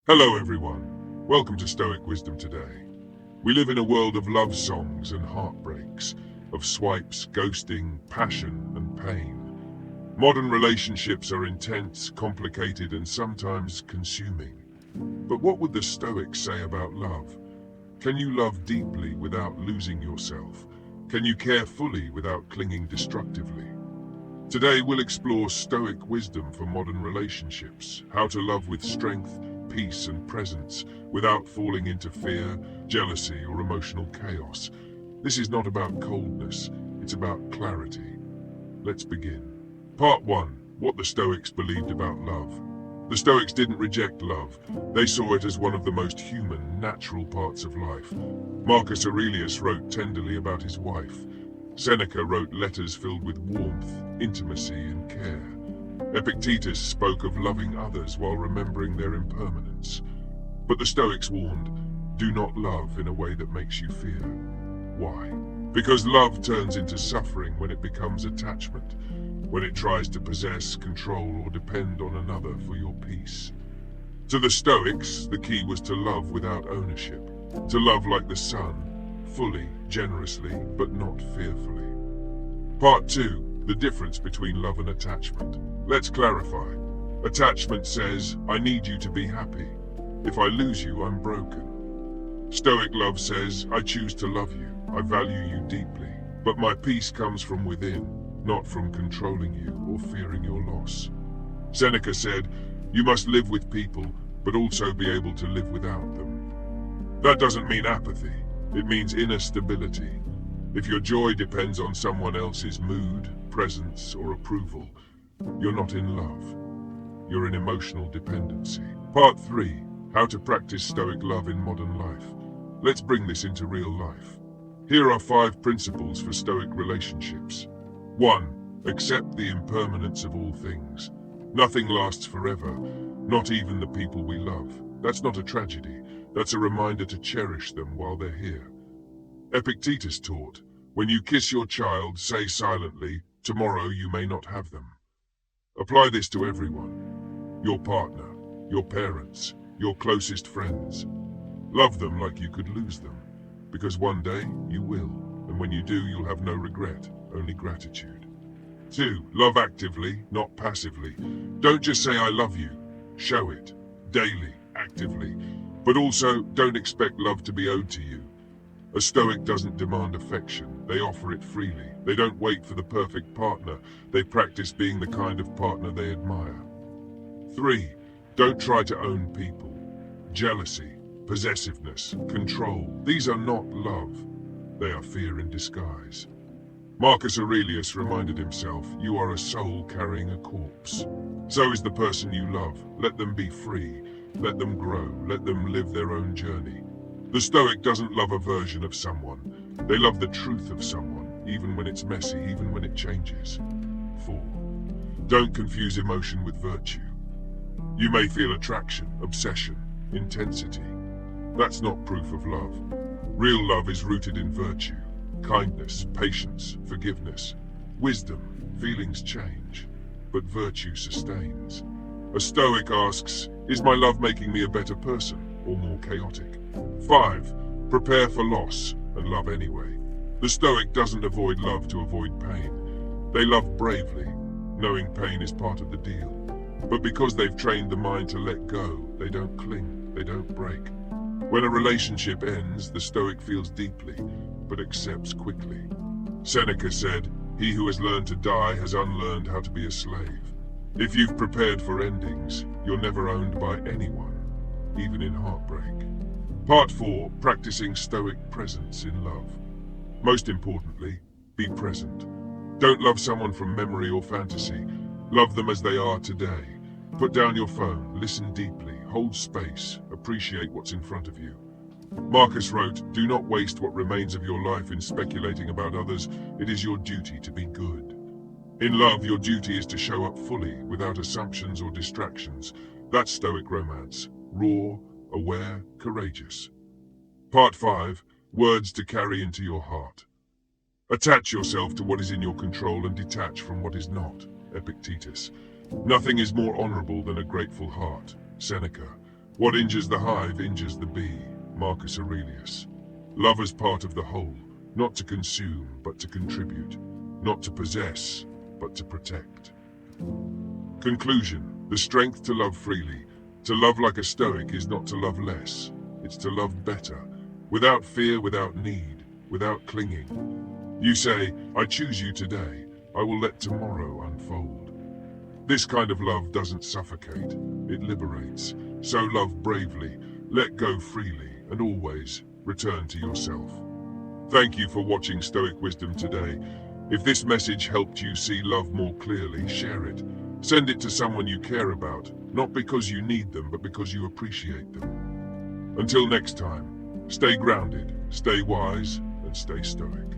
Hello everyone, welcome to Stoic Wisdom today. We live in a world of love songs and heartbreaks, of swipes, ghosting, passion and pain. Modern relationships are intense, complicated and sometimes consuming. But what would the Stoics say about love? Can you love deeply without losing yourself? Can you care fully without clinging destructively? Today we'll explore Stoic wisdom for modern relationships, how to love with strength, peace and presence without falling into fear, jealousy or emotional chaos. This is not about coldness, it's about clarity. Let's begin. Part 1. What the Stoics believed about love. The Stoics didn't reject love. They saw it as one of the most human, natural parts of life. Marcus Aurelius wrote tenderly about his wife. Seneca wrote letters filled with warmth, intimacy and care. Epictetus spoke of loving others while remembering their impermanence. But the Stoics warned, do not love in a way that makes you fear. Why? Because love turns into suffering when it becomes attachment, when it tries to possess, control, or depend on another for your peace. To the Stoics, the key was to love without ownership, to love like the sun, fully, generously, but not fearfully. Part 2. The difference between love and attachment. Let's clarify. Attachment says, I need you to be happy. If I lose you, I'm broken. Stoic love says, I choose to love you. I value you deeply. But my peace comes from within, not from controlling you or fearing your loss. Seneca said, you must live with people, but also be able to live without them. That doesn't mean apathy. It means inner stability. If your joy depends on someone else's mood, presence, or approval, you're not in love. You're in emotional dependency. Part 3. How to practice Stoic love in modern life. Let's bring this into real life. Here are 5 principles for Stoic relationships. 1. Accept the impermanence of all things. Nothing lasts forever, not even the people we love. That's not a tragedy. That's a reminder to cherish them while they're here. Epictetus taught, when you kiss your child, say silently, tomorrow you may not have them. Apply this to everyone. Your partner, your parents, your closest friends. Love them like you could lose them, because one day you will, and when you do, you'll have no regret, only gratitude. 2. Love actively, not passively. Don't just say I love you. Show it, daily, actively. But also, don't expect love to be owed to you. A Stoic doesn't demand affection, they offer it freely. They don't wait for the perfect partner, they practice being the kind of partner they admire. 3. Don't try to own people. Jealousy, possessiveness, control, these are not love. They are fear in disguise. Marcus Aurelius reminded himself, you are a soul carrying a corpse. So is the person you love. Let them be free, let them grow, let them live their own journey. The Stoic doesn't love a version of someone. They love the truth of someone, even when it's messy, even when it changes. 4. Don't confuse emotion with virtue. You may feel attraction, obsession, intensity. That's not proof of love. Real love is rooted in virtue, kindness, patience, forgiveness, wisdom. Feelings change, but virtue sustains. A Stoic asks, is my love making me a better person or more chaotic? 5. Prepare for loss and love anyway. The Stoic doesn't avoid love to avoid pain. They love bravely, knowing pain is part of the deal. But because they've trained the mind to let go, they don't cling, they don't break. When a relationship ends, the Stoic feels deeply, but accepts quickly. Seneca said, he who has learned to die has unlearned how to be a slave. If you've prepared for endings, you're never owned by anyone, even in heartbreak. Part 4. Practicing Stoic presence in love. Most importantly, be present. Don't love someone from memory or fantasy. Love them as they are today. Put down your phone, listen deeply, hold space, appreciate what's in front of you. Marcus wrote, do not waste what remains of your life in speculating about others. It is your duty to be good. In love, your duty is to show up fully, without assumptions or distractions. That's Stoic romance. Raw, aware, courageous. Part 5. Words to carry into your heart. Attach yourself to what is in your control and detach from what is not. Epictetus. Nothing is more honorable than a grateful heart. Seneca. What injures the hive injures the bee. Marcus Aurelius. Love as part of the whole, not to consume, but to contribute, not to possess, but to protect. Conclusion: the strength to love freely, to love like a Stoic, is not to love less, it's to love better, without fear, without need, without clinging. You say, I choose you today, I will let tomorrow unfold. This kind of love doesn't suffocate, it liberates. So love bravely, let go freely, and always return to yourself. Thank you for watching Stoic Wisdom today. If this message helped you see love more clearly, share it. Send it to someone you care about, not because you need them, but because you appreciate them. Until next time, stay grounded, stay wise, and stay stoic.